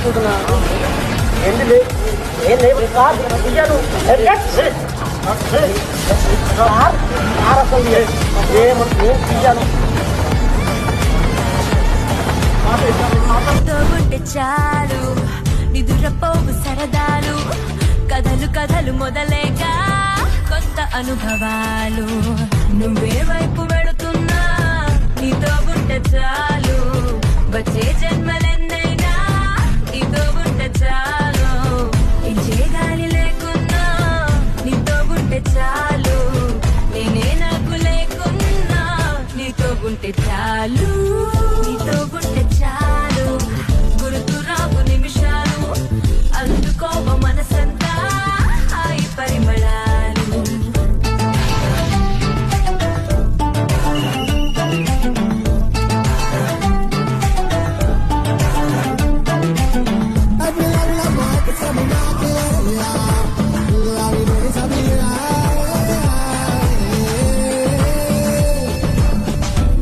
తీసుకుంటున్నా ఏంటి ఏం లేవు ఇయ్యాను అసలు ఏమంటే ఇయ్యాను ఉంటే చాలు నిదురపోవు సరదాలు కథలు కథలు మొదలేగా కొత్త అనుభవాలు నువ్వే వైపు వెళుతున్నా నీతో ఉంటే చాలు వచ్చే జన్మలెన్నైనా నీతో ఉంటే చాలు ఇంచే గాలి లేకున్నా నీతో ఉంటే చాలు నేనే నాకు లేకున్నా నీతో ఉంటే చాలు నీతో ఉంటే చాలు గుర్తు రావు నిమిషాలు అందుకోవ మనసంతా హాయి పరిమళాలు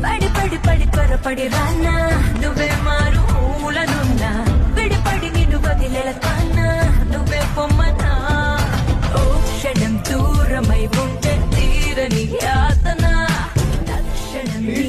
పడి పడి పడి త్వరపడి రానా నువ్వే మారు ఊలనున్నా విడిపడి నిన్ను వదిలేలతానా నువ్వే పొమ్మనా ఓ క్షణం దూరమై ఉంటే తీరని యాతన తక్షణం నీ